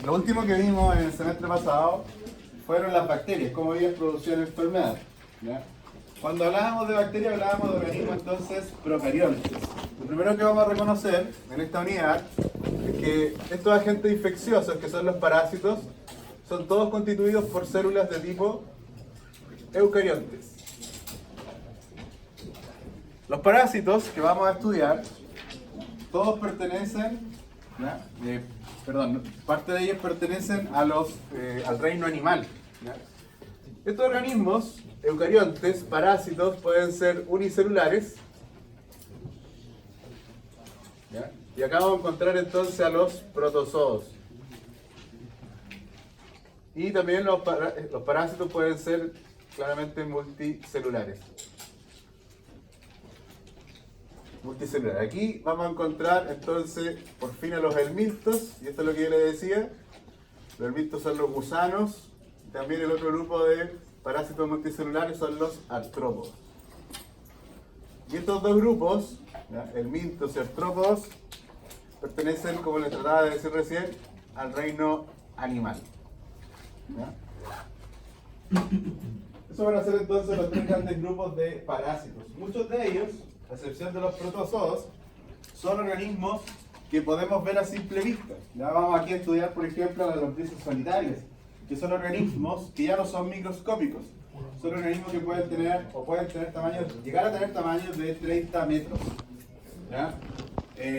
Lo último que vimos en el semestre pasado fueron las bacterias, cómo ellas producían enfermedad. ¿Ya? Cuando hablábamos de bacterias, hablábamos de organismos entonces procariontes. Lo primero que vamos a reconocer en esta unidad es que estos agentes infecciosos, que son los parásitos, son todos constituidos por células de tipo eucariontes. Los parásitos que vamos a estudiar, todos pertenecen, parte de ellos pertenecen a al reino animal. ¿Ya? Estos organismos eucariontes, parásitos, pueden ser unicelulares. ¿Ya? Y acá vamos a encontrar entonces a los protozoos. Y también los parásitos pueden ser claramente multicelulares. Aquí vamos a encontrar entonces por fin a los helmintos, y esto es lo que yo les decía. Los helmintos son los gusanos. También el otro grupo de parásitos multicelulares son los artrópodos. Y estos dos grupos, helmintos y artrópodos, pertenecen, como les trataba de decir recién, al reino animal. ¿Ya? Esos van a ser entonces los tres grandes grupos de parásitos. Muchos de ellos, a excepción de los protozoos, son organismos que podemos ver a simple vista. Ya vamos aquí a estudiar, por ejemplo, las lombrices solitarias, que son organismos que ya no son microscópicos. Son organismos que pueden tener llegar a tener tamaños de 30 metros. ¿Ya?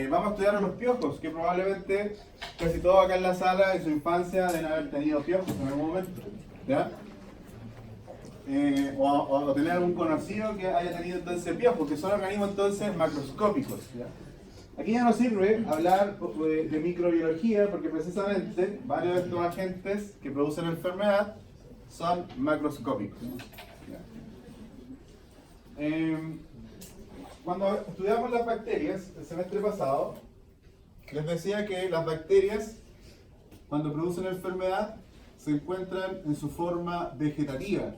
Vamos a estudiar a los piojos, que probablemente casi todos acá en la sala en su infancia deben haber tenido piojos en algún momento. ¿Ya? O tener algún conocido que haya tenido entonces piojos, porque son organismos entonces macroscópicos. ¿Ya? Aquí ya no sirve hablar de microbiología, porque precisamente varios de estos agentes que producen enfermedad son macroscópicos. Cuando estudiamos las bacterias el semestre pasado, les decía que las bacterias, cuando producen enfermedad, se encuentran en su forma vegetativa.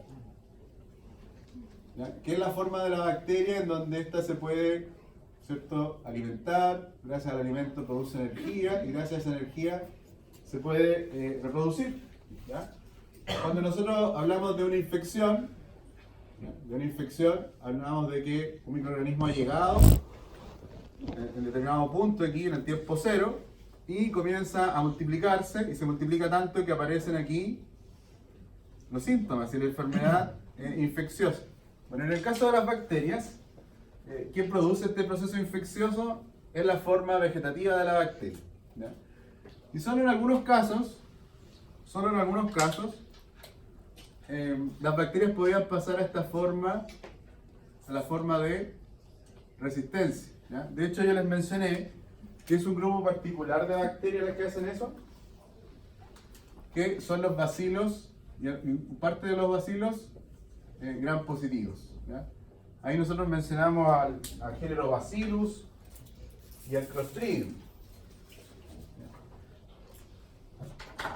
¿Ya? Que es la forma de la bacteria en donde ésta se puede, ¿cierto?, alimentar. Gracias al alimento produce energía y gracias a esa energía se puede reproducir. ¿Ya? Cuando nosotros hablamos de una infección, hablamos de que un microorganismo ha llegado en determinado punto aquí en el tiempo cero y comienza a multiplicarse, y se multiplica tanto que aparecen aquí los síntomas y la enfermedad infecciosa. Bueno, en el caso de las bacterias, ¿qué produce este proceso infeccioso? Es la forma vegetativa de la bacteria. ¿Ya? Y solo en algunos casos, las bacterias podrían pasar a esta forma, a la forma de resistencia. ¿Ya? De hecho, yo les mencioné que es un grupo particular de bacterias las que hacen eso, que son los bacilos, y parte de los bacilos gram positivos. ¿Ya? Ahí nosotros mencionamos al género Bacillus y al Clostridium.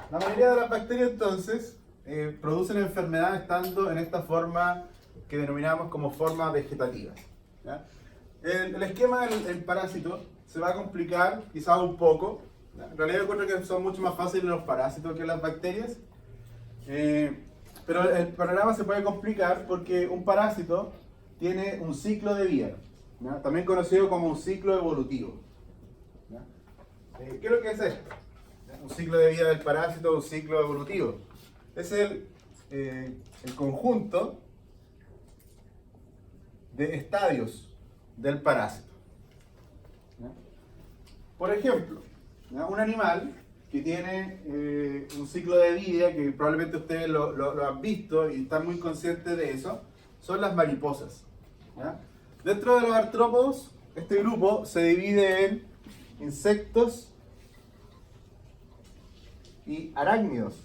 La mayoría de las bacterias entonces producen enfermedad estando en esta forma que denominamos como forma vegetativa. ¿Ya? El esquema del parásito se va a complicar quizás un poco. ¿Ya? En realidad yo encuentro que son mucho más fáciles los parásitos que las bacterias. Pero el panorama se puede complicar porque un parásito tiene un ciclo de vida, ¿ya? También conocido como un ciclo evolutivo. ¿Ya? ¿Qué es lo que es esto? ¿Ya? Un ciclo de vida del parásito, un ciclo evolutivo. Es el conjunto de estadios del parásito. ¿Ya? Por ejemplo, ¿ya?, un animal que tiene un ciclo de vida, que probablemente ustedes lo han visto y están muy conscientes de eso, son las mariposas. ¿Ya? Dentro de los artrópodos, este grupo se divide en insectos y arácnidos.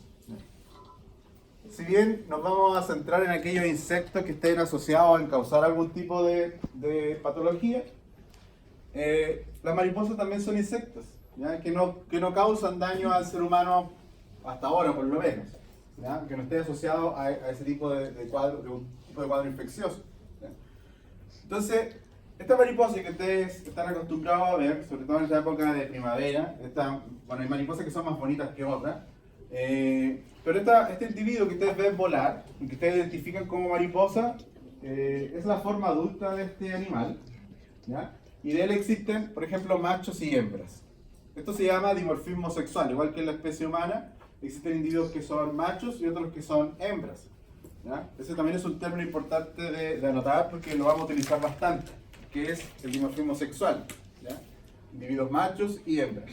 Si bien nos vamos a centrar en aquellos insectos que estén asociados en causar algún tipo de patología, las mariposas también son insectos, ¿ya? Que no causan daño al ser humano hasta ahora, por lo menos, ¿ya? Que no esté asociado a ese tipo de cuadro, de un tipo de cuadro infeccioso. ¿Ya? Entonces, Esta mariposa que ustedes están acostumbrados a ver, sobre todo en esta época de primavera, bueno, hay mariposas que son más bonitas que otras, pero este individuo que ustedes ven volar y que ustedes identifican como mariposa, es la forma adulta de este animal, ¿ya? Y de él existen, por ejemplo, machos y hembras. Esto se llama dimorfismo sexual, igual que en la especie humana, existen individuos que son machos y otros que son hembras, ¿ya? Ese también es un término importante de anotar porque lo vamos a utilizar bastante, que es el dimorfismo sexual, ¿ya? Individuos machos y hembras.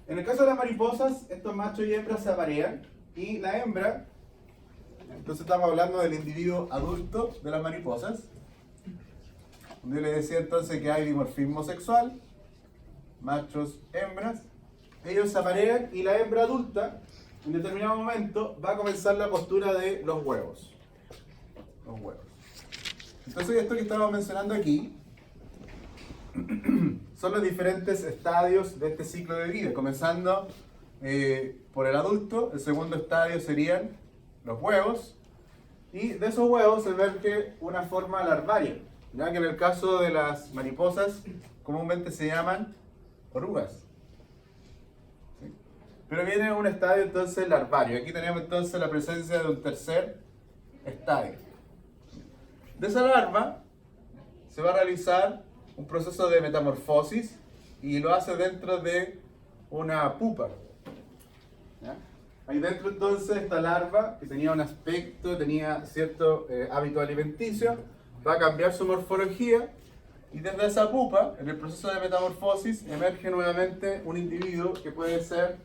En el caso de las mariposas, estos machos y hembras se aparean y la hembra, entonces estamos hablando del individuo adulto de las mariposas, donde les decía entonces que hay dimorfismo sexual, machos, hembras, ellos se aparean y la hembra adulta en determinado momento va a comenzar la postura de los huevos. Los huevos. Entonces esto que estamos mencionando aquí son los diferentes estadios de este ciclo de vida, comenzando por el adulto. El segundo estadio serían los huevos, y de esos huevos se emerge una forma larvaria, ya que en el caso de las mariposas comúnmente se llaman orugas. ¿Sí? Pero viene un estadio entonces larvario. Aquí tenemos entonces la presencia de un tercer estadio. De esa larva se va a realizar un proceso de metamorfosis y lo hace dentro de una pupa. ¿Ya? Ahí dentro entonces esta larva, que tenía un aspecto, tenía cierto hábito alimenticio, va a cambiar su morfología y desde esa pupa, en el proceso de metamorfosis, emerge nuevamente un individuo que puede ser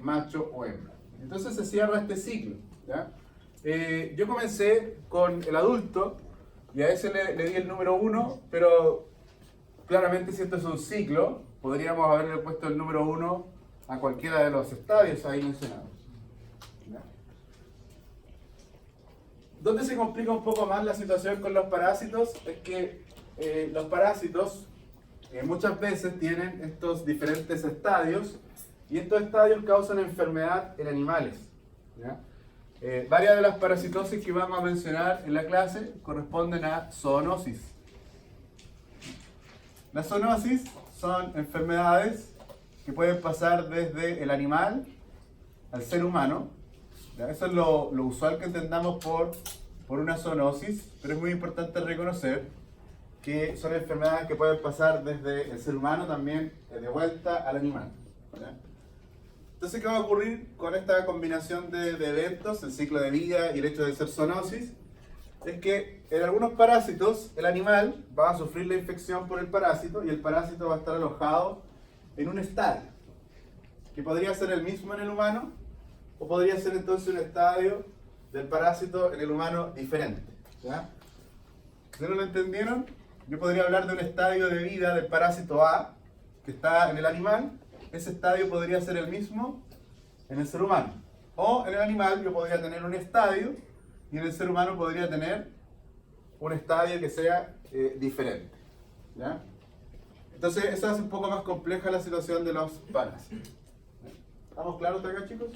macho o hembra. Entonces se cierra este ciclo, ¿ya? Yo comencé con el adulto y a ese le di el número 1, pero claramente si esto es un ciclo, podríamos haberle puesto el número 1 a cualquiera de los estadios ahí mencionados. ¿Ya? ¿Dónde se complica un poco más la situación con los parásitos? Es que los parásitos muchas veces tienen estos diferentes estadios y estos estadios causan enfermedad en animales. ¿Ya? Varias de las parasitosis que vamos a mencionar en la clase corresponden a zoonosis. Las zoonosis son enfermedades que pueden pasar desde el animal al ser humano. ¿Ya? Eso es lo usual que entendamos por una zoonosis, pero es muy importante reconocer que son enfermedades que pueden pasar desde el ser humano también de vuelta al animal. ¿Ya? Entonces, ¿qué va a ocurrir con esta combinación de eventos, el ciclo de vida y el hecho de ser zoonosis? Es que en algunos parásitos el animal va a sufrir la infección por el parásito y el parásito va a estar alojado en un estadio, que podría ser el mismo en el humano o podría ser entonces un estadio del parásito en el humano diferente. ¿Ya? ¿Si no lo entendieron? Yo podría hablar de un estadio de vida del parásito A que está en el animal. Ese estadio podría ser el mismo en el ser humano. O en el animal yo podría tener un estadio y en el ser humano podría tener un estadio que sea diferente. ¿Ya? Entonces, esa es un poco más compleja la situación de los parásitos. ¿Estamos claros acá, chicos?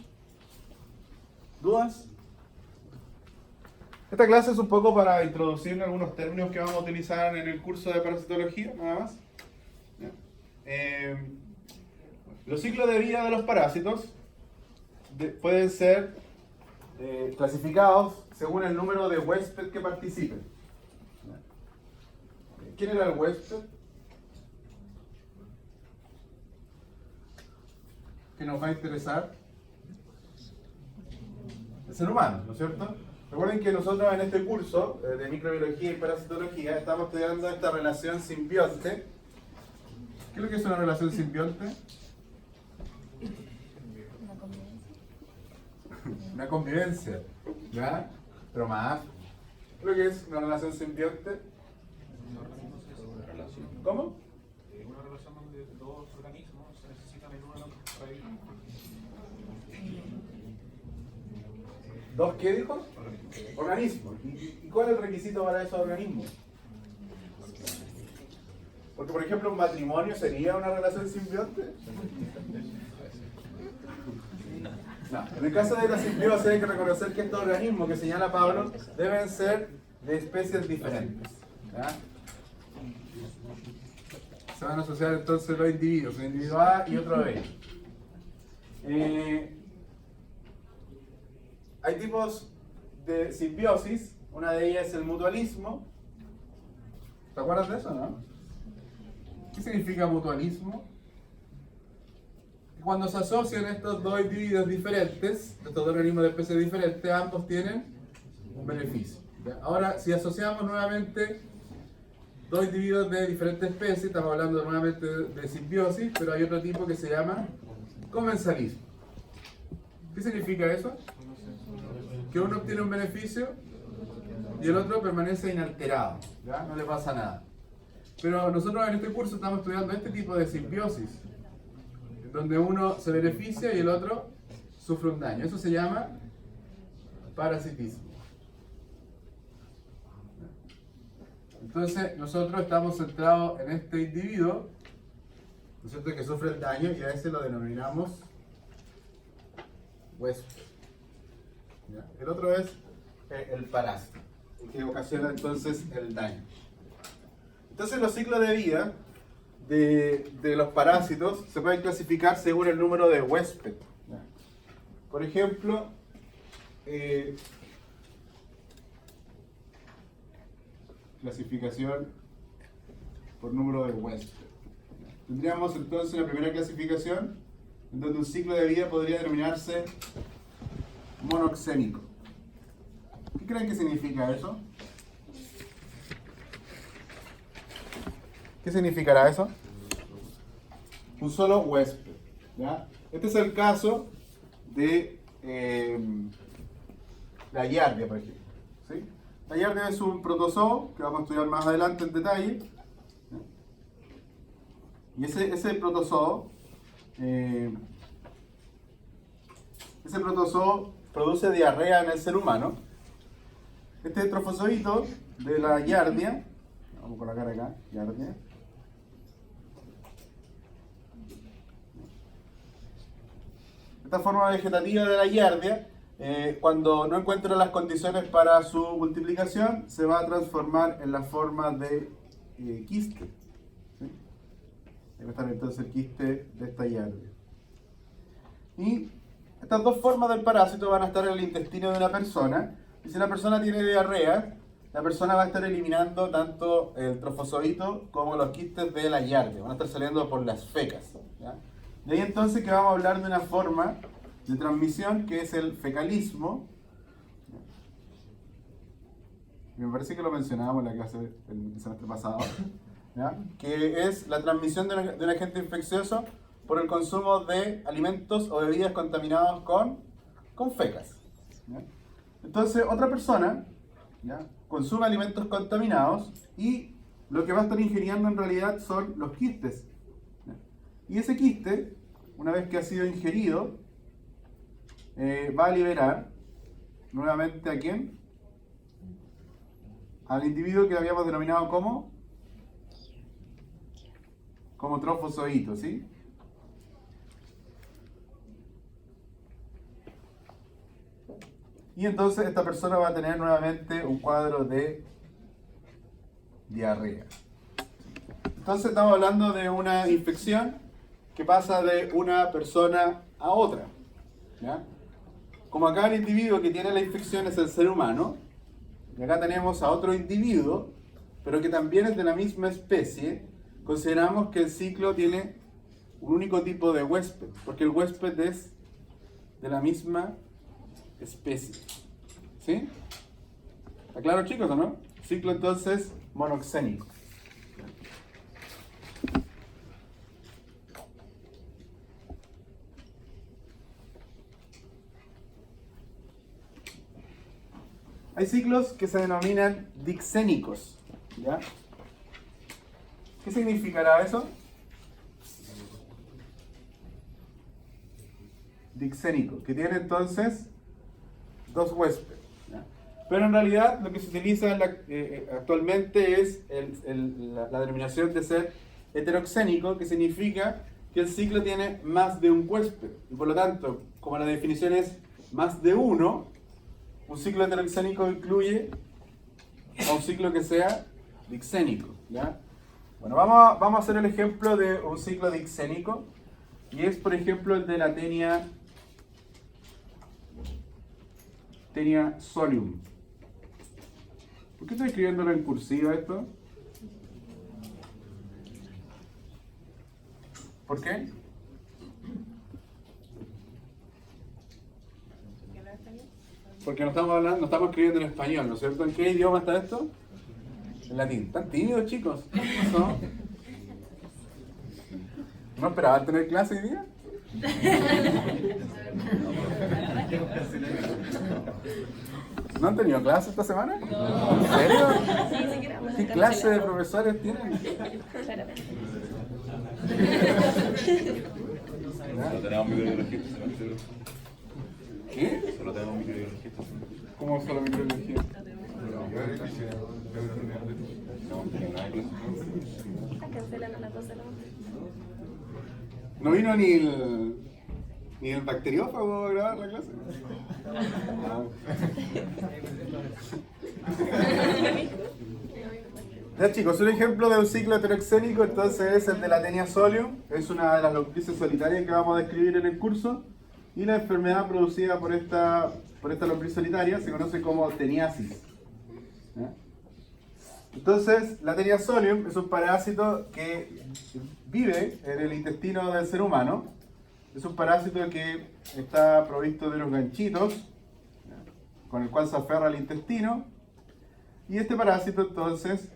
¿Dudas? Esta clase es un poco para introducir algunos términos que vamos a utilizar en el curso de parasitología, nada más. Los ciclos de vida de los parásitos pueden ser clasificados según el número de huésped que participen. ¿Quién era el huésped? ¿Qué nos va a interesar? El ser humano, ¿no es cierto? Recuerden que nosotros en este curso de microbiología y parasitología estamos estudiando esta relación simbionte. ¿Qué es lo que es una relación simbionte? Una convivencia, ¿ya? Pero más. ¿Qué es lo que es una relación simbionte? ¿Cómo? Una relación donde dos organismos se necesitan el uno al otro para vivir. ¿Dos qué dijo? Organismos. ¿Y cuál es el requisito para esos organismos? Porque, por ejemplo, un matrimonio sería una relación simbionte. No. En el caso de la simbiosis hay que reconocer que estos organismos que señala Pablo deben ser de especies diferentes. ¿Ya? se van a asociar entonces dos individuos, un individuo A y otro B. Hay tipos de simbiosis, una de ellas es el mutualismo. ¿Te acuerdas de eso, no? ¿Qué significa mutualismo? Cuando se asocian estos dos individuos diferentes, estos dos organismos de especies diferentes, ambos tienen un beneficio. ¿Ya? Ahora, si asociamos nuevamente dos individuos de diferentes especies, estamos hablando nuevamente de simbiosis, pero hay otro tipo que se llama comensalismo. ¿Qué significa eso? Que uno obtiene un beneficio y el otro permanece inalterado, ¿ya? No le pasa nada. Pero nosotros en este curso estamos estudiando este tipo de simbiosis, donde uno se beneficia y el otro sufre un daño. Eso se llama parasitismo. Entonces, nosotros estamos centrados en este individuo, ¿no es cierto?, que sufre el daño, y a ese lo denominamos huésped. ¿Ya? El otro es el parásito, que ocasiona entonces el daño. Entonces, los ciclos de vida de los parásitos se pueden clasificar según el número de huésped. ¿Ya? Por ejemplo, clasificación por número de huésped. Tendríamos entonces la primera clasificación, en donde un ciclo de vida podría denominarse monoxénico. ¿Qué creen que significa eso? ¿Qué significará eso? Un solo huésped. ¿Ya? Este es el caso de la giardia, por ejemplo. ¿Sí? La giardia es un protozoo que vamos a estudiar más adelante en detalle. Y ese protozoo produce diarrea en el ser humano. Este trofozoito de la giardia, vamos a colocar acá, giardia. Esta forma vegetativa de la giardia, cuando no encuentra las condiciones para su multiplicación, se va a transformar en la forma de quiste. ¿Sí? Ahí va a estar entonces el quiste de esta giardia. Y estas dos formas del parásito van a estar en el intestino de una persona. Y si la persona tiene diarrea, la persona va a estar eliminando tanto el trofozoito como los quistes de la giardia. Van a estar saliendo por las fecas. ¿Ya? De ahí entonces que vamos a hablar de una forma de transmisión que es el fecalismo. Me parece que lo mencionábamos en la clase del semestre pasado. ¿Ya? Que es la transmisión de un agente infeccioso por el consumo de alimentos o bebidas contaminados con fecas. ¿Ya? Entonces, otra persona, ¿ya?, consume alimentos contaminados y lo que va a estar ingiriendo en realidad son los quistes. ¿Ya? Y ese quiste, una vez que ha sido ingerido, va a liberar nuevamente ¿a quién? Al individuo que habíamos denominado como trofozoito, ¿sí? Y entonces esta persona va a tener nuevamente un cuadro de diarrea. Entonces estamos hablando de una infección que pasa de una persona a otra. ¿Ya? Como acá el individuo que tiene la infección es el ser humano, y acá tenemos a otro individuo, pero que también es de la misma especie, consideramos que el ciclo tiene un único tipo de huésped, porque el huésped es de la misma especie. ¿Sí? ¿Está claro, chicos, o no? Ciclo entonces monoxénico. Hay ciclos que se denominan dixénicos. ¿Ya? ¿Qué significará eso? Dixénico, que tiene entonces dos huéspedes. ¿Ya? Pero en realidad lo que se utiliza actualmente es la denominación de ser heteroxénico, que significa que el ciclo tiene más de un huésped. Y por lo tanto, como la definición es más de uno, un ciclo heteroxénico incluye a un ciclo que sea dixénico. ¿Ya? Bueno, vamos a hacer el ejemplo de un ciclo dixénico, y es, por ejemplo, el de la tenia solium. ¿Por qué estoy escribiéndolo en cursiva esto? ¿Por qué? Porque no estamos escribiendo en español, ¿no es cierto? ¿En qué idioma está esto? En latín. ¿Están tímidos, chicos? ¿No? ¿No esperaban tener clase hoy día? ¿No han tenido clase esta semana? No. ¿En serio? ¿Qué clase de profesores tienen? Solo tenemos microbiología. ¿Qué? Solo tenemos microbiología. ¿Cómo solo microbiología? No tenemos nada de clase. Cancelan a las 12 de la noche. ¿No vino ni el bacteriófago a grabar la clase? Ya, chicos, un ejemplo de un ciclo heteroxénico entonces es el de la tenia solium. Es una de las lombrices solitarias que vamos a describir en el curso. Y la enfermedad producida por esta lombriz solitaria se conoce como teniasis. ¿Ya? Entonces, la tenia solium es un parásito que vive en el intestino del ser humano. Es un parásito que está provisto de unos ganchitos, ¿ya?, con el cual se aferra al intestino. Y este parásito entonces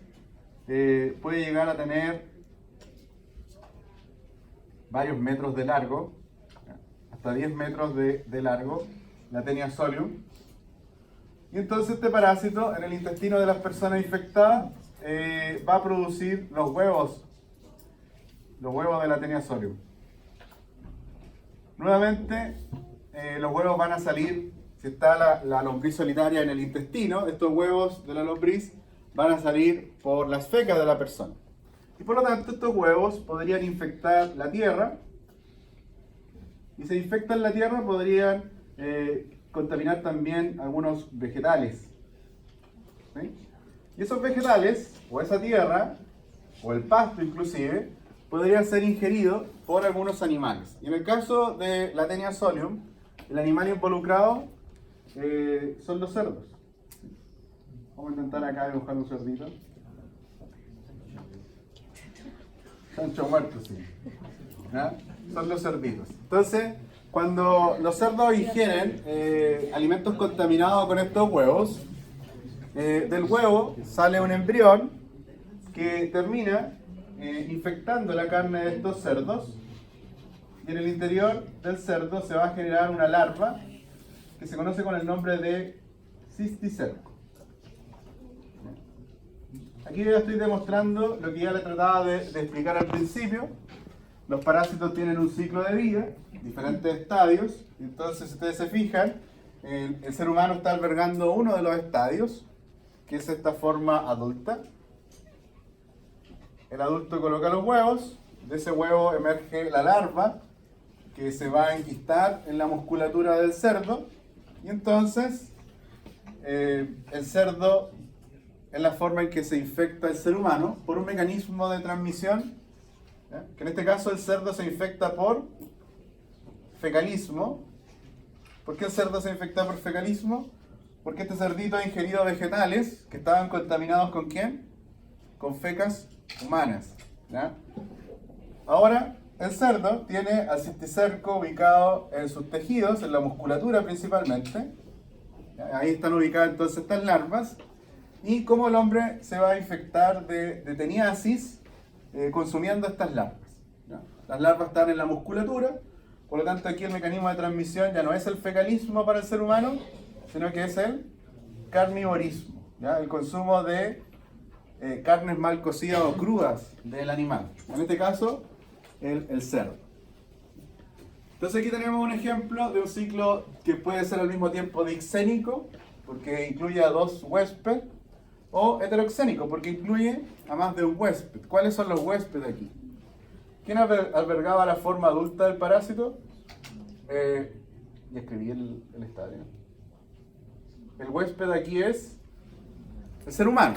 puede llegar a tener varios metros de largo, ¿ya?, hasta 10 metros de largo, la tenia solium. Y entonces este parásito en el intestino de las personas infectadas va a producir los huevos de la tenia solium. Nuevamente, los huevos van a salir, si está la lombriz solitaria en el intestino, estos huevos de la lombriz van a salir por las fecas de la persona. Y por lo tanto, estos huevos podrían infectar la tierra, y si infectan la tierra podrían contaminar también algunos vegetales. ¿Sí? Y esos vegetales, o esa tierra, o el pasto inclusive, podría ser ingerido por algunos animales. Y en el caso de la tenia solium, el animal involucrado son los cerdos. Vamos a intentar acá dibujar un cerdito. Chancho muerto, sí. ¿Ya? Son los cerditos. Entonces, cuando los cerdos ingieren alimentos contaminados con estos huevos, del huevo sale un embrión que termina infectando la carne de estos cerdos, y en el interior del cerdo se va a generar una larva que se conoce con el nombre de cisticerco. Aquí ya estoy demostrando lo que ya le trataba de explicar al principio. Los parásitos tienen un ciclo de vida, diferentes estadios. Entonces, si ustedes se fijan, el ser humano está albergando uno de los estadios, que es esta forma adulta. El adulto coloca los huevos, de ese huevo emerge la larva, que se va a enquistar en la musculatura del cerdo, y entonces el cerdo es la forma en que se infecta el ser humano por un mecanismo de transmisión, ¿ya?, que en este caso el cerdo se infecta por fecalismo. ¿Por qué el cerdo se infecta por fecalismo? Porque este cerdito ha ingerido vegetales que estaban contaminados ¿con quién? Con fecas humanas, ¿ya? Ahora, el cerdo tiene al cisticerco ubicado en sus tejidos, en la musculatura principalmente. ¿Ya? Ahí están ubicadas entonces estas larvas. Y cómo el hombre se va a infectar de teniasis consumiendo estas larvas, ¿ya? Las larvas están en la musculatura, por lo tanto aquí el mecanismo de transmisión ya no es el fecalismo para el ser humano, sino que es el carnivorismo, ¿ya?, el consumo de carnes mal cocidas o crudas del animal, en este caso el cerdo. Entonces aquí tenemos un ejemplo de un ciclo que puede ser al mismo tiempo dixénico, porque incluye a dos huéspedes, o heteroxénico, porque incluye a más de un huésped. ¿Cuáles son los huéspedes aquí? ¿Quién albergaba la forma adulta del parásito? Ya escribí el estadio. El huésped aquí es el ser humano,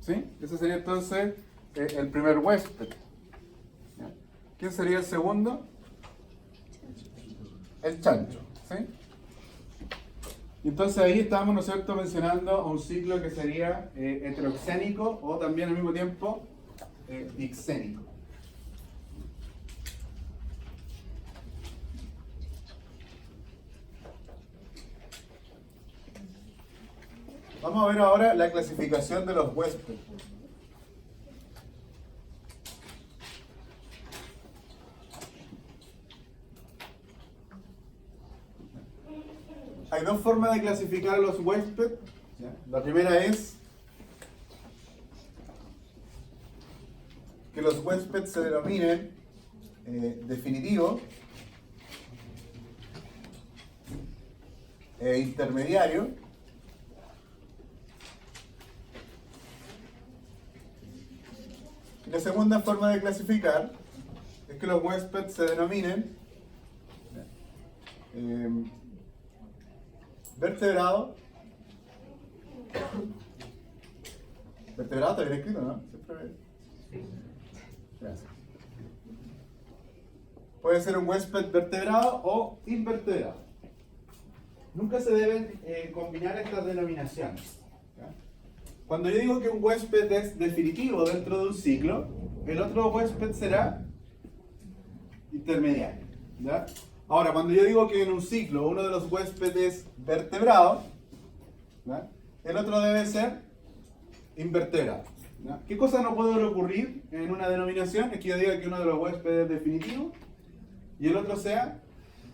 ¿sí? Ese sería entonces el primer huésped. ¿Ya? ¿Quién sería el segundo? El chancho. ¿Sí? Y entonces ahí estábamos, ¿no es cierto?, mencionando un ciclo que sería heteroxénico o también al mismo tiempo dixénico. Vamos a ver ahora la clasificación de los huéspedes. Hay dos formas de clasificar a los huéspedes. La primera es que los huéspedes se denominen definitivo e intermediario. Y la segunda forma de clasificar es que los huéspedes se denominen vertebrado. Vertebrado está bien escrito, ¿no? Siempre. Gracias. Puede ser un huésped vertebrado o invertebrado. Nunca se deben combinar estas denominaciones. ¿Ya? Cuando yo digo que un huésped es definitivo dentro de un ciclo, el otro huésped será intermediario. ¿Ya? Ahora, cuando yo digo que en un ciclo uno de los huéspedes es vertebrado, ¿ya?, el otro debe ser invertebrado. ¿Ya? ¿Qué cosa no puede ocurrir en una denominación? Es que yo diga que uno de los huéspedes es definitivo y el otro sea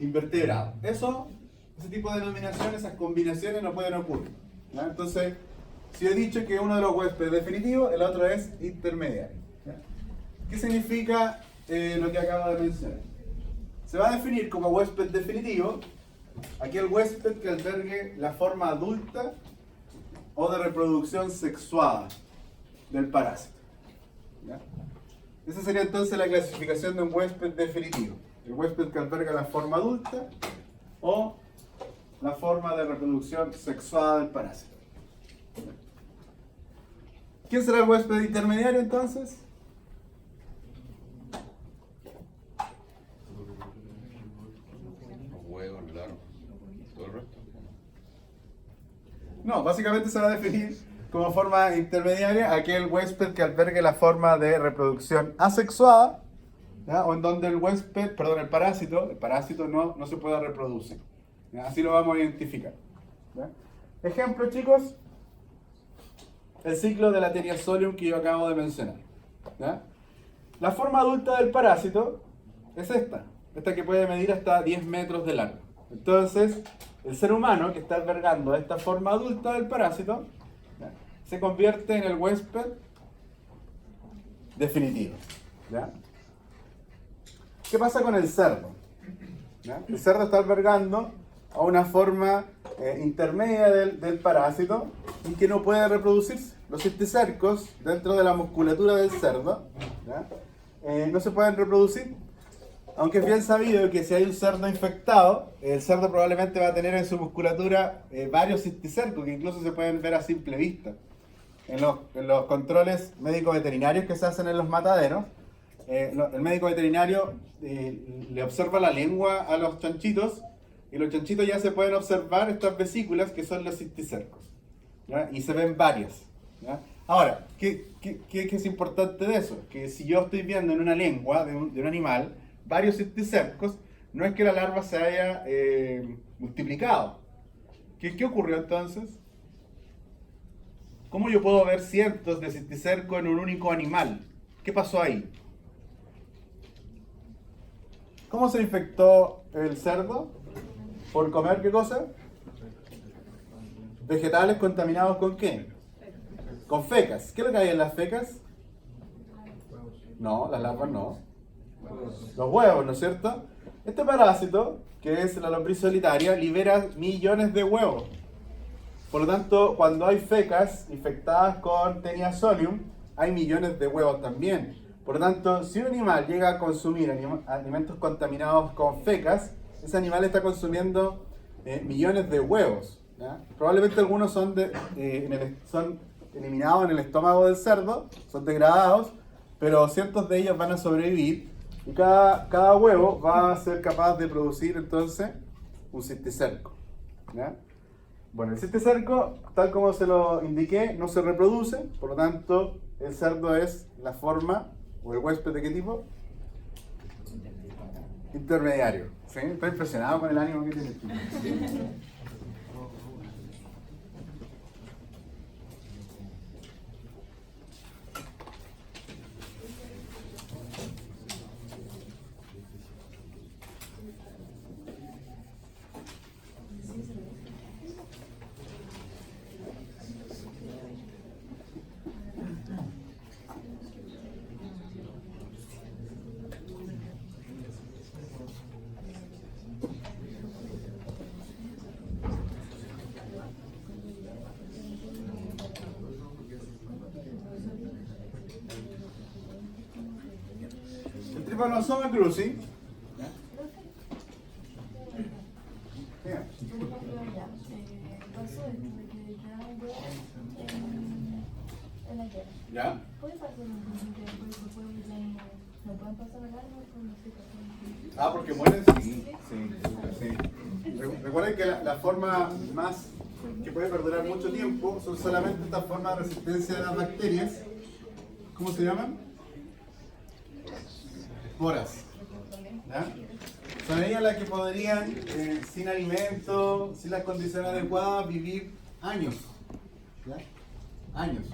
invertebrado. Ese tipo de denominaciones, esas combinaciones no pueden ocurrir. ¿Ya? Entonces, si he dicho que uno de los huéspedes es definitivo, el otro es intermediario. ¿Ya? ¿Qué significa lo que acabo de mencionar? Se va a definir como huésped definitivo aquel huésped que albergue la forma adulta o de reproducción sexuada del parásito. ¿Ya? Esa sería entonces la clasificación de un huésped definitivo. El huésped que alberga la forma adulta o la forma de reproducción sexuada del parásito. ¿Quién será el huésped intermediario entonces? Los huevos, el largo, todo el resto. No, básicamente se va a definir como forma intermediaria aquel huésped que albergue la forma de reproducción asexuada, ¿ya?, o en donde el parásito no se pueda reproducir. ¿Ya? Así lo vamos a identificar. ¿Ya? Ejemplo, chicos, el ciclo de la Teriasolium que yo acabo de mencionar. ¿Ya? La forma adulta del parásito es esta que puede medir hasta 10 metros de largo. Entonces, el ser humano que está albergando esta forma adulta del parásito, ¿ya?, se convierte en el huésped definitivo. ¿Ya? ¿Qué pasa con el cerdo? ¿Ya? El cerdo está albergando a una forma intermedia del parásito y que no puede reproducirse. Los cisticercos dentro de la musculatura del cerdo, ¿ya?, no se pueden reproducir. Aunque es bien sabido que si hay un cerdo infectado, el cerdo probablemente va a tener en su musculatura varios cisticercos que incluso se pueden ver a simple vista. En los controles médico-veterinarios que se hacen en los mataderos, el médico veterinario le observa la lengua a los chanchitos y los chanchitos ya se pueden observar estas vesículas que son los cisticercos, ¿ya? Y se ven varias, ¿ya? Ahora, ¿qué es importante de eso? Que si yo estoy viendo en una lengua de un animal varios cisticercos, no es que la larva se haya multiplicado. ¿Qué ocurrió entonces? ¿Cómo yo puedo ver cientos de cisticercos en un único animal? ¿Qué pasó ahí? ¿Cómo se infectó el cerdo? ¿Por comer qué cosa? Vegetales contaminados ¿con qué? Con fecas. ¿Qué es lo que hay en las fecas? No, las larvas no. Los huevos, ¿no es cierto? Este parásito, que es la lombriz solitaria, libera millones de huevos. Por lo tanto, cuando hay fecas infectadas con Teniasolium, hay millones de huevos también. Por lo tanto, si un animal llega a consumir alimentos contaminados con fecas, ese animal está consumiendo millones de huevos, ¿ya? Probablemente algunos son eliminados en el estómago del cerdo, son degradados, pero cientos de ellos van a sobrevivir y cada huevo va a ser capaz de producir entonces un cisticerco. ¿Ya? Bueno, el cisticerco, tal como se lo indiqué, no se reproduce, por lo tanto el cerdo es la forma, o el huésped de qué tipo? Intermediario. ¿Sí? Estoy impresionado con el ánimo que tiene el tipo. El Trypanosoma cruzi. ¿Ya? ¿Puede pasar un que después los huevos no pueden pasar acá? No, Ah, porque mueren, sí. Recuerden que la forma más que puede perdurar mucho tiempo son solamente estas formas de resistencia de las bacterias. ¿Cómo se llaman? Esporas. ¿Ya? Son ellas las que podrían, sin alimento, sin las condiciones adecuadas, vivir años. ¿Ya? Años.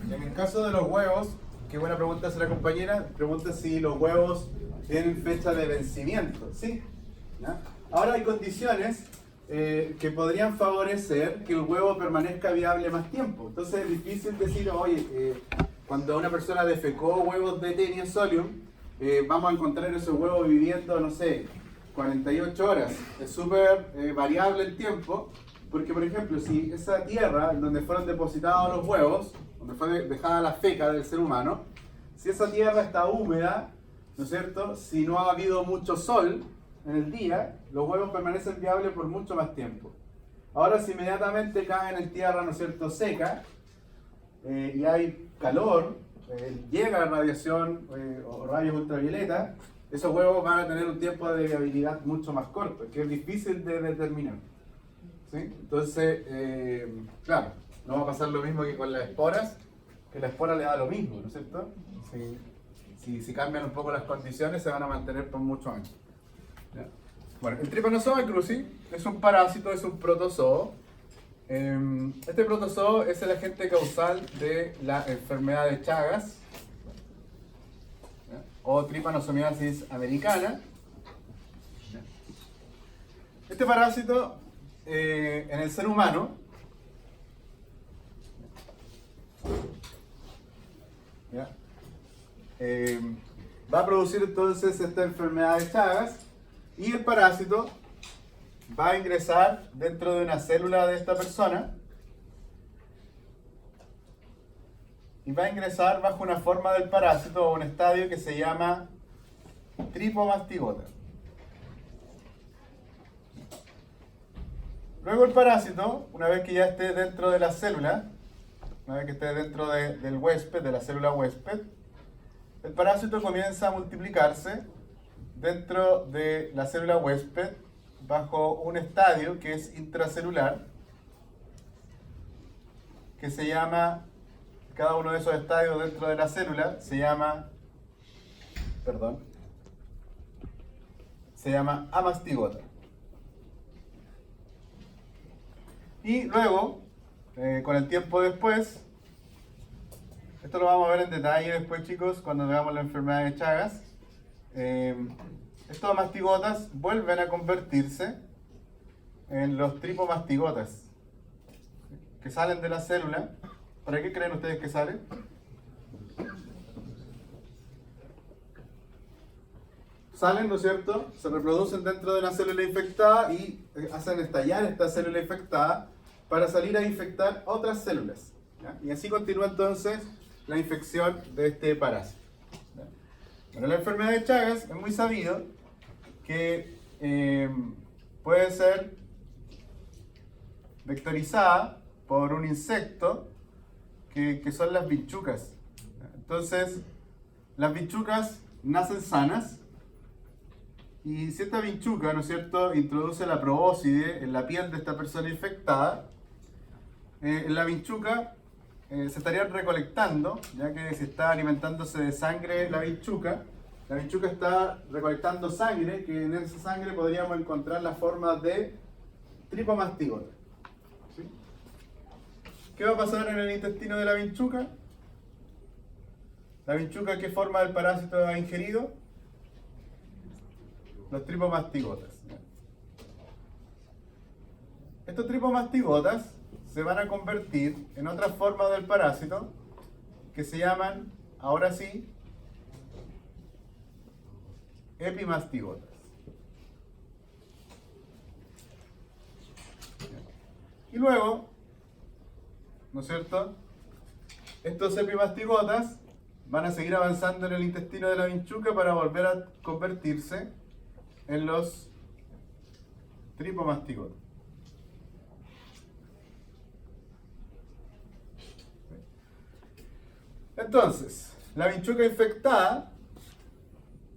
En el caso de los huevos, qué buena pregunta hace la compañera, pregunta si los huevos tienen fecha de vencimiento. Sí. ¿Ya? Ahora hay condiciones que podrían favorecer que el huevo permanezca viable más tiempo. Entonces es difícil decir, oye, cuando una persona defecó huevos de Taenia solium, vamos a encontrar esos huevos viviendo, no sé, 48 horas. Es súper variable el tiempo, porque por ejemplo, si esa tierra en donde fueron depositados los huevos, donde fue dejada la feca del ser humano, si esa tierra está húmeda, ¿no es cierto? Si no ha habido mucho sol en el día, los huevos permanecen viables por mucho más tiempo. Ahora, si inmediatamente caen en tierra, ¿no es cierto?, seca, y hay calor, llega la radiación o rayos ultravioleta, esos huevos van a tener un tiempo de viabilidad mucho más corto, que es difícil de determinar. ¿Sí? Entonces, claro, no va a pasar lo mismo que con las esporas, que la espora le da lo mismo, ¿no es cierto? Si cambian un poco las condiciones, se van a mantener por muchos años. ¿Ya? Bueno, el Trypanosoma cruzi es un parásito, es un protozoo. Este protozoo es el agente causal de la enfermedad de Chagas, ¿ya? O Trypanosomiasis americana. ¿Ya? Este parásito en el ser humano ¿ya? Va a producir entonces esta enfermedad de Chagas y el parásito va a ingresar dentro de una célula de esta persona y va a ingresar bajo una forma del parásito o un estadio que se llama tripomastigota. Luego el parásito, una vez que ya esté dentro de la célula, una vez que esté dentro del huésped, de la célula huésped, el parásito comienza a multiplicarse dentro de la célula huésped bajo un estadio que es intracelular, que se llama, cada uno de esos estadios dentro de la célula se llama amastigota. Y luego, con el tiempo después, esto lo vamos a ver en detalle después, chicos, cuando veamos la enfermedad de Chagas, estos mastigotas vuelven a convertirse en los tripomastigotas que salen de la célula. ¿Para qué creen ustedes que salen? Salen, ¿no es cierto? Se reproducen dentro de la célula infectada y hacen estallar esta célula infectada para salir a infectar otras células. ¿Ya? Y así continúa entonces la infección de este parásito. ¿Ya? Bueno, la enfermedad de Chagas es muy sabido que puede ser vectorizada por un insecto que son las vinchucas. Entonces, las vinchucas nacen sanas. Y si esta vinchuca, ¿no es cierto?, introduce la probóscide en la piel de esta persona infectada, en la vinchuca se estarían recolectando, ya que si está alimentándose de sangre la vinchuca está recolectando sangre, que en esa sangre podríamos encontrar la forma de tripomastigota. ¿Sí? ¿Qué va a pasar en el intestino de la vinchuca? ¿La vinchuca qué forma del parásito ha ingerido? Los tripomastigotas. Estos tripomastigotas se van a convertir en otra forma del parásito que se llaman, ahora sí, epimastigotas. Y luego, ¿no es cierto?, estos epimastigotas van a seguir avanzando en el intestino de la vinchuca para volver a convertirse en los tripomastigotas. Entonces, la vinchuca infectada,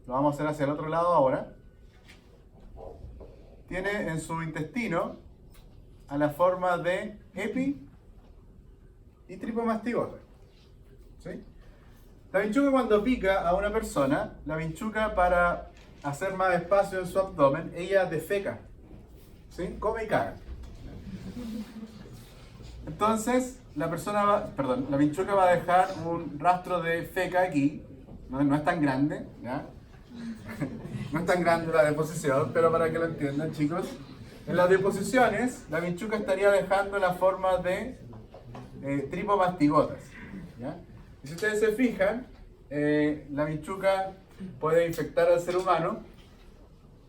lo vamos a hacer hacia el otro lado ahora, tiene en su intestino a la forma de epi y tripomastigota. ¿Sí? La vinchuca cuando pica a una persona, la vinchuca para hacer más espacio en su abdomen, ella defeca. ¿Sí? Come y caga. Entonces, la vinchuca va a dejar un rastro de feca aquí. No es tan grande, ¿ya? No es tan grande la deposición, pero para que lo entiendan, chicos. En las deposiciones, la vinchuca estaría dejando la forma de tripomastigotas, ¿ya? Y si ustedes se fijan, la vinchuca puede infectar al ser humano,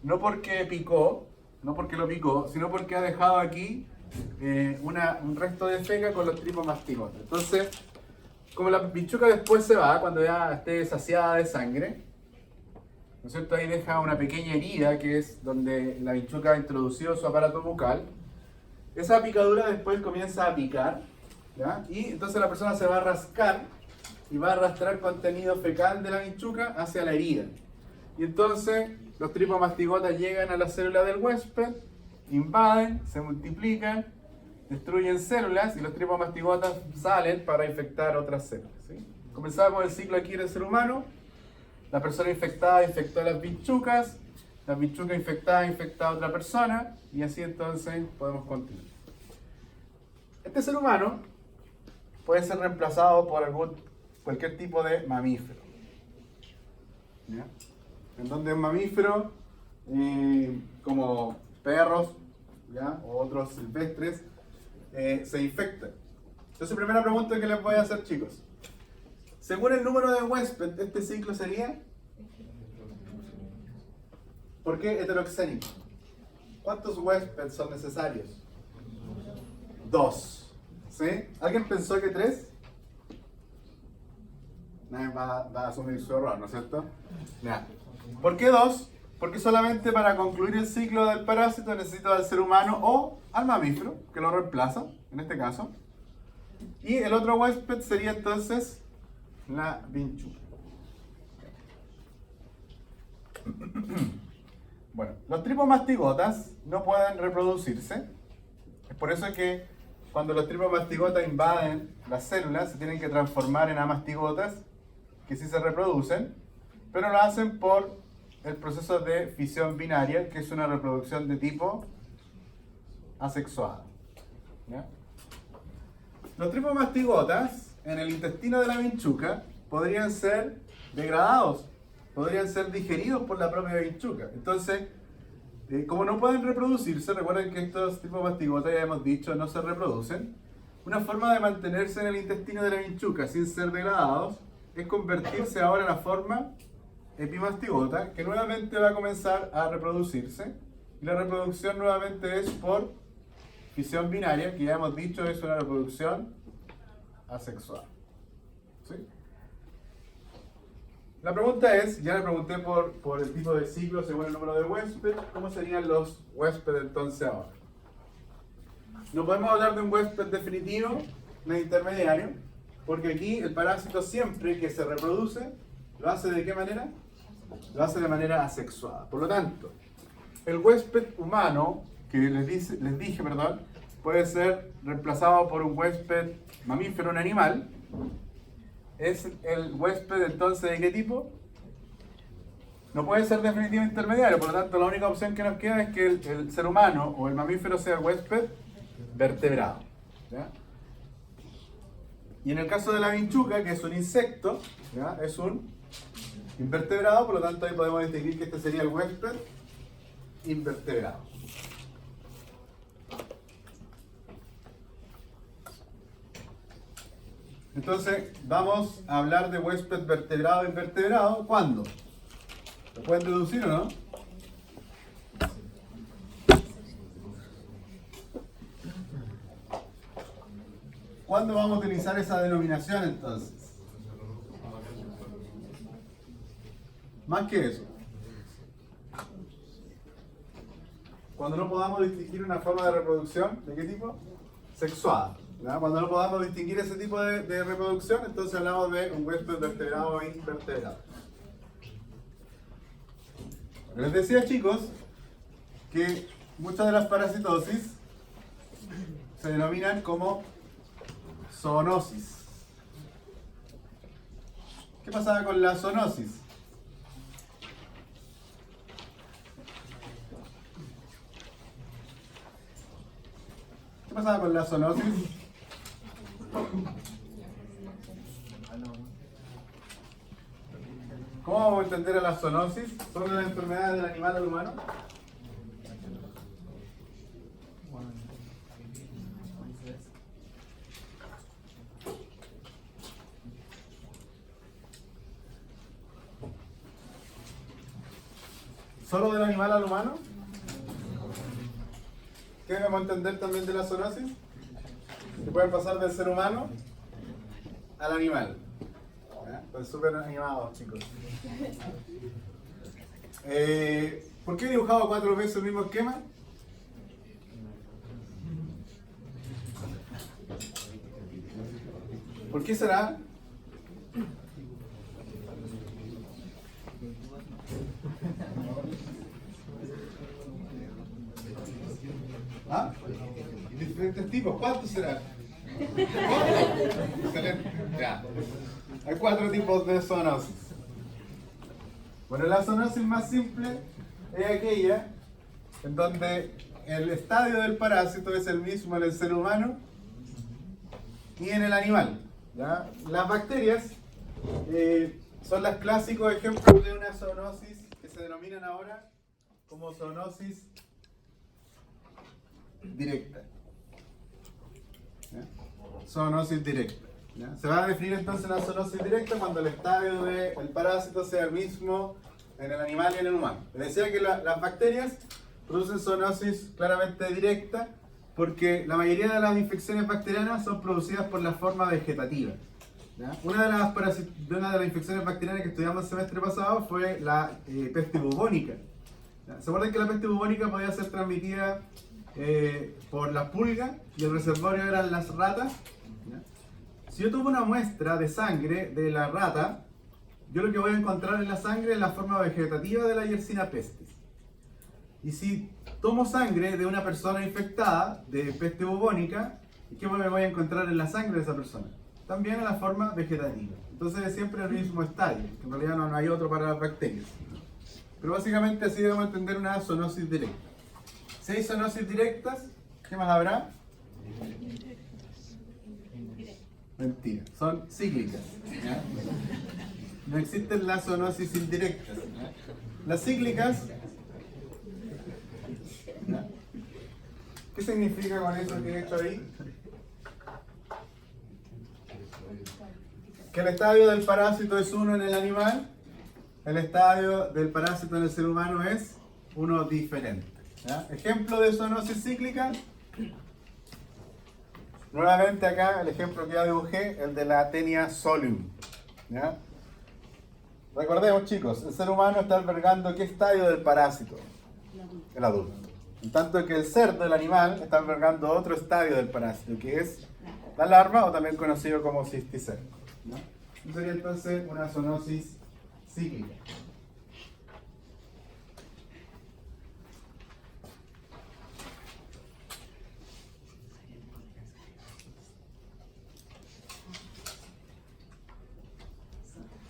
no porque lo picó, sino porque ha dejado aquí un resto de feca con los tripomastigotas. Entonces, como la vinchuca después se va, cuando ya esté saciada de sangre, ¿no es cierto?, ahí deja una pequeña herida que es donde la vinchuca ha introducido su aparato bucal. Esa picadura después comienza a picar, ¿ya? Y entonces la persona se va a rascar y va a arrastrar contenido fecal de la vinchuca hacia la herida. Y entonces los tripomastigotas llegan a la célula del huésped, invaden, se multiplican, destruyen células y los tripomastigotas salen para infectar otras células. ¿Sí? Comenzamos el ciclo aquí en el ser humano. La persona infectada infectó a las vinchucas infectada infecta a otra persona y así entonces podemos continuar. Este ser humano puede ser reemplazado por cualquier tipo de mamífero. ¿Ya? En donde un mamífero, como perros, ¿ya?, o otros silvestres, se infectan. Entonces, primera pregunta que les voy a hacer, chicos. Según el número de huésped, este ciclo sería... ¿Por qué heteroxénico? ¿Cuántos huéspedes son necesarios? 2. ¿Sí? ¿Alguien pensó que 3? Nadie va a asumir su error, ¿no es cierto? Ya. ¿Por qué 2? Porque solamente para concluir el ciclo del parásito necesito al ser humano o al mamífero, que lo reemplaza, en este caso. Y el otro huésped sería entonces la vinchuca. Bueno, los tripomastigotas no pueden reproducirse. Es por eso que cuando los tripomastigotas invaden las células se tienen que transformar en amastigotas que sí se reproducen, pero lo hacen por el proceso de fisión binaria, que es una reproducción de tipo asexuada. ¿Ya? Los tripomastigotas en el intestino de la vinchuca podrían ser degradados, podrían ser digeridos por la propia vinchuca. Entonces, como no pueden reproducirse, recuerden que estos tripomastigotas, ya hemos dicho, no se reproducen. Una forma de mantenerse en el intestino de la vinchuca sin ser degradados es convertirse ahora en la forma epimastigota, que nuevamente va a comenzar a reproducirse. Y la reproducción nuevamente es por fisión binaria, que ya hemos dicho es una reproducción asexual. ¿Sí? La pregunta es, ya le pregunté por el tipo de ciclo según el número de huéspedes, ¿cómo serían los huéspedes entonces ahora? No podemos hablar de un huésped definitivo ni intermediario, porque aquí el parásito siempre que se reproduce, ¿Lo hace de qué manera? Lo hace de manera asexuada. Por lo tanto, el huésped humano, que les dije, puede ser reemplazado por un huésped mamífero, un animal. ¿Es el huésped entonces de qué tipo? No puede ser definitivo intermediario, por lo tanto la única opción que nos queda es que el ser humano o el mamífero sea huésped vertebrado. ¿Ya? Y en el caso de la vinchuca, que es un insecto, ¿ya? Es un invertebrado, por lo tanto ahí podemos distinguir que este sería el huésped invertebrado. Entonces, vamos a hablar de huésped vertebrado e invertebrado. ¿Cuándo? ¿Lo pueden deducir o no? ¿Cuándo vamos a utilizar esa denominación entonces? Más que eso. Cuando no podamos distinguir una forma de reproducción, ¿de qué tipo? Sexuada. ¿Ya? Cuando no podamos distinguir ese tipo de reproducción, entonces hablamos de un huésped vertebrado o invertebrado. Les decía, chicos, que muchas de las parasitosis se denominan como zoonosis. ¿Qué pasaba con la zoonosis? ¿Qué pasaba con la zoonosis? ¿Cómo vamos a entender a la zoonosis? ¿Son las enfermedades del animal al humano? ¿Solo del animal al humano? ¿Qué debemos entender también de la zoonosis? Que pueden pasar del ser humano al animal. Están súper animados, chicos. ¿Por qué he dibujado 4 veces el mismo esquema? ¿Por qué será? ¿Ah? Diferentes tipos, ¿cuántos serán? Excelente. Ya. Hay 4 tipos de zoonosis. Bueno, la zoonosis más simple es aquella en donde el estadio del parásito es el mismo en el ser humano y en el animal. ¿Ya? Las bacterias son los clásicos ejemplos de una zoonosis que se denominan ahora como zoonosis directa. ¿Ya? Zoonosis directa. ¿Ya? Se va a definir entonces la zoonosis directa cuando el estadio del parásito sea el mismo en el animal y en el humano. Les decía que las bacterias producen zoonosis claramente directa porque la mayoría de las infecciones bacterianas son producidas por la forma vegetativa. ¿Ya? Una de las infecciones bacterianas que estudiamos el semestre pasado fue la peste bubónica. ¿Ya? ¿Se acuerdan que la peste bubónica podía ser transmitida por la pulga y el reservorio eran las ratas? ¿Ya? Si yo tomo una muestra de sangre de la rata, yo lo que voy a encontrar en la sangre es la forma vegetativa de la Yersinia pestis. Y si tomo sangre de una persona infectada de peste bubónica, ¿qué me voy a encontrar en la sangre de esa persona? También en la forma vegetativa. Entonces es siempre el mismo estadio, que en realidad no hay otro para las bacterias. Pero básicamente así debemos entender una zoonosis directa. Si hay zoonosis directas, ¿qué más habrá? Mentira, son cíclicas. ¿Ya? No existen las zoonosis indirectas. ¿Ya? Las cíclicas, ¿ya? ¿Qué significa con eso que he hecho ahí? Que el estadio del parásito es uno en el animal, el estadio del parásito en el ser humano es uno diferente. ¿Ya? Ejemplo de zoonosis cíclica. Nuevamente acá el ejemplo que ya dibujé, el de la Taenia solium. ¿Ya? Recordemos, chicos, el ser humano está albergando ¿qué estadio del parásito? El adulto. En tanto que el cerdo, el animal, está albergando otro estadio del parásito, que es la larva o también conocido como cisticerco. ¿No? Sería entonces una zoonosis cíclica.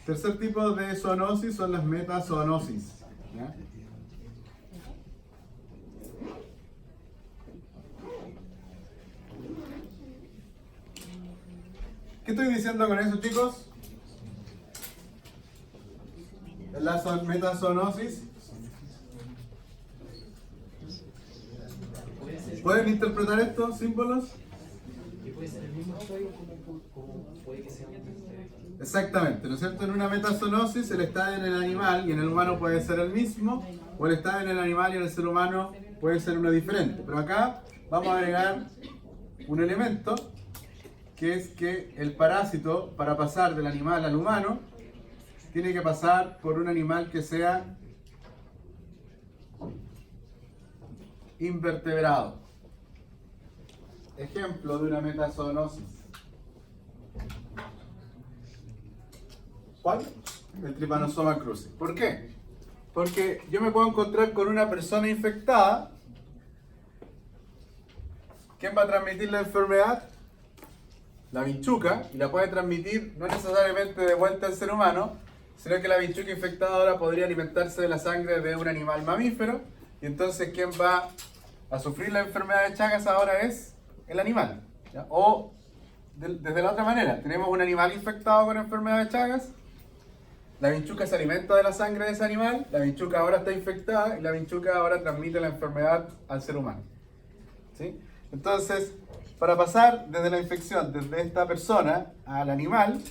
Tercer tipo de zoonosis son las metazoonosis. ¿Ya? ¿Qué estoy diciendo con eso, chicos? La metazoonosis. ¿Pueden interpretar estos símbolos? Que puede ser el mismo estadio como puede que sea un... Exactamente, ¿no es cierto? En una metazoonosis el estadio en el animal y en el humano puede ser el mismo, o el estadio en el animal y en el ser humano puede ser uno diferente. Pero acá vamos a agregar un elemento, que es que el parásito, para pasar del animal al humano, tiene que pasar por un animal que sea invertebrado. Ejemplo de una metazoonosis. ¿Cuál? El Trypanosoma cruzi. ¿Por qué? Porque yo me puedo encontrar con una persona infectada. ¿Quién va a transmitir la enfermedad? La vinchuca, y la puede transmitir no necesariamente de vuelta al ser humano, sino que la vinchuca infectada ahora podría alimentarse de la sangre de un animal mamífero, y entonces quien va a sufrir la enfermedad de Chagas ahora es el animal. ¿Ya? O desde la otra manera, tenemos un animal infectado con enfermedad de Chagas, la vinchuca se alimenta de la sangre de ese animal, la vinchuca ahora está infectada y la vinchuca ahora transmite la enfermedad al ser humano. ¿Sí? Entonces, para pasar desde la infección, desde esta persona al animal,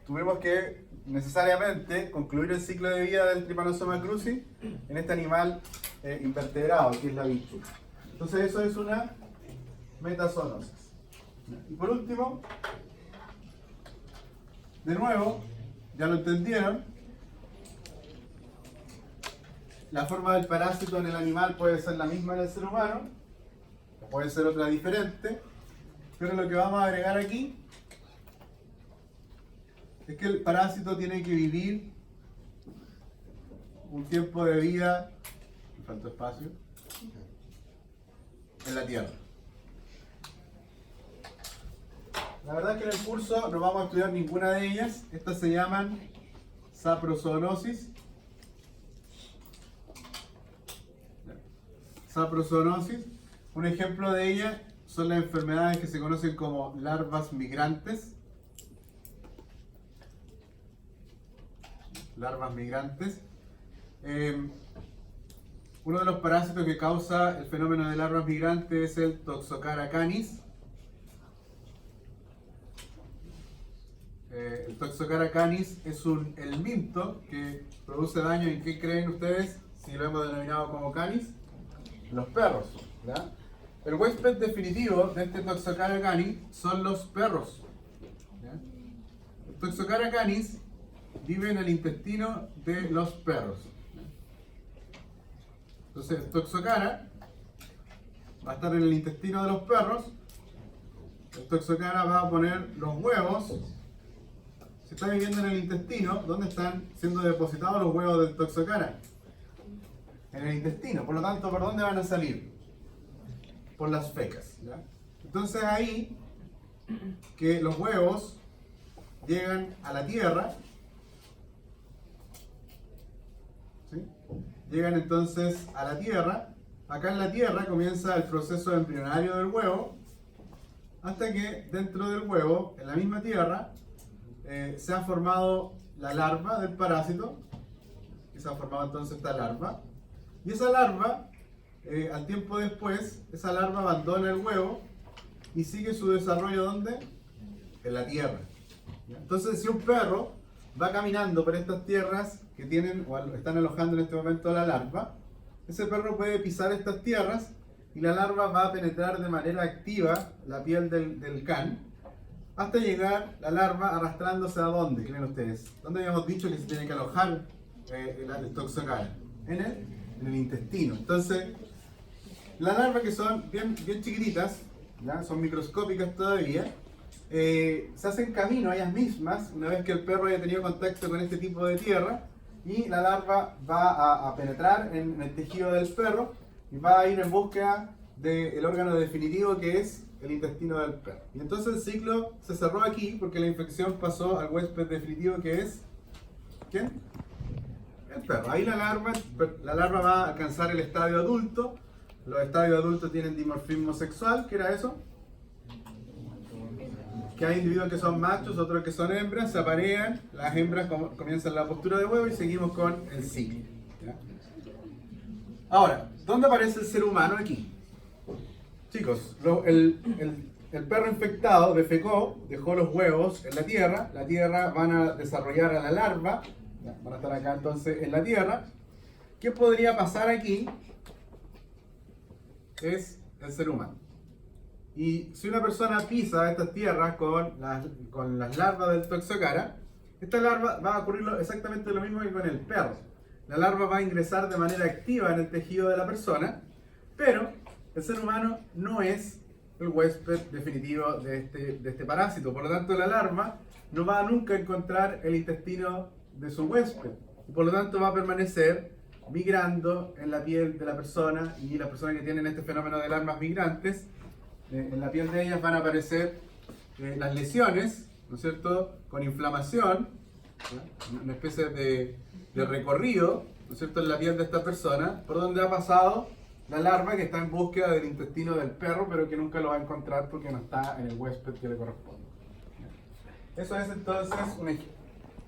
tuvimos que necesariamente concluir el ciclo de vida del Trypanosoma cruzi en este animal invertebrado, que es la vinchuca. Entonces eso es una metazoonosis. Y por último, de nuevo, ya lo entendieron, la forma del parásito en el animal puede ser la misma en el ser humano, o puede ser otra diferente, pero lo que vamos a agregar aquí es que el parásito tiene que vivir un tiempo de vida, me faltó espacio, en la Tierra. La verdad es que en el curso no vamos a estudiar ninguna de ellas. Estas se llaman saprozoonosis. Saprozoonosis. Un ejemplo de ellas son las enfermedades que se conocen como larvas migrantes. Larvas migrantes. Uno de los parásitos que causa el fenómeno de larvas migrantes es el Toxocara canis. El Toxocara canis es un helminto que produce daño. ¿En qué creen ustedes si lo hemos denominado como canis? Los perros. ¿Verdad? El huésped definitivo de este Toxocara canis son los perros. ¿Ya? El Toxocara canis vive en el intestino de los perros. Entonces, el Toxocara va a estar en el intestino de los perros. El Toxocara va a poner los huevos. Se está viviendo en el intestino. ¿Dónde están siendo depositados los huevos del Toxocara? En el intestino. Por lo tanto, ¿por dónde van a salir? Por las fecas. ¿Ya? Entonces ahí que los huevos llegan a la tierra. ¿Sí? Llegan entonces a la tierra. Acá en la tierra comienza el proceso embrionario del huevo, hasta que dentro del huevo, en la misma tierra, se ha formado la larva del parásito, y se ha formado entonces esta larva. Y esa larva, al tiempo después, esa larva abandona el huevo y sigue su desarrollo ¿dónde? En la tierra. Entonces, si un perro va caminando por estas tierras que tienen o están alojando en este momento la larva, ese perro puede pisar estas tierras y la larva va a penetrar de manera activa la piel del can hasta llegar la larva arrastrándose a ¿dónde? ¿Creen ustedes? ¿Dónde habíamos dicho que se tiene que alojar el Toxocara? En el intestino. Entonces, las larvas, que son bien chiquititas, ¿ya? Son microscópicas todavía, se hacen camino a ellas mismas una vez que el perro haya tenido contacto con este tipo de tierra y la larva va a penetrar en el tejido del perro y va a ir en búsqueda del órgano definitivo que es el intestino del perro. Y entonces el ciclo se cerró aquí porque la infección pasó al huésped definitivo que es... ¿quién? El perro. Ahí la larva va a alcanzar el estadio adulto. Los estadios adultos tienen dimorfismo sexual, ¿qué era eso? Que hay individuos que son machos, otros que son hembras, se aparean, las hembras comienzan la postura de huevo y seguimos con el ciclo. ¿Ya? Ahora, ¿dónde aparece el ser humano aquí? Chicos, el perro infectado defecó, dejó los huevos en la tierra van a desarrollar a la larva, ¿ya? Van a estar acá entonces en la tierra. ¿Qué podría pasar aquí? Es el ser humano. Y si una persona pisa estas tierras con las larvas del Toxocara, esta larva va a ocurrir exactamente lo mismo que con el perro. La larva va a ingresar de manera activa en el tejido de la persona, pero el ser humano no es el huésped definitivo de este parásito. Por lo tanto, la larva no va a nunca encontrar el intestino de su huésped. Y por lo tanto, va a permanecer migrando en la piel de la persona, y las personas que tienen este fenómeno de larvas migrantes, en la piel de ellas van a aparecer las lesiones, ¿no es cierto?, con inflamación, ¿no? Una especie de recorrido, ¿no es cierto?, en la piel de esta persona, por donde ha pasado la larva que está en búsqueda del intestino del perro, pero que nunca lo va a encontrar porque no está en el huésped que le corresponde. Eso es entonces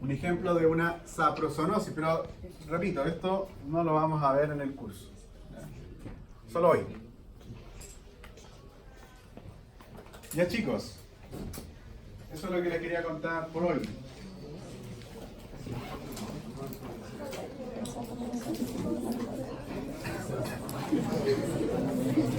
un ejemplo de una saprozoonosis, pero repito, esto no lo vamos a ver en el curso, solo hoy. Ya chicos, eso es lo que les quería contar por hoy.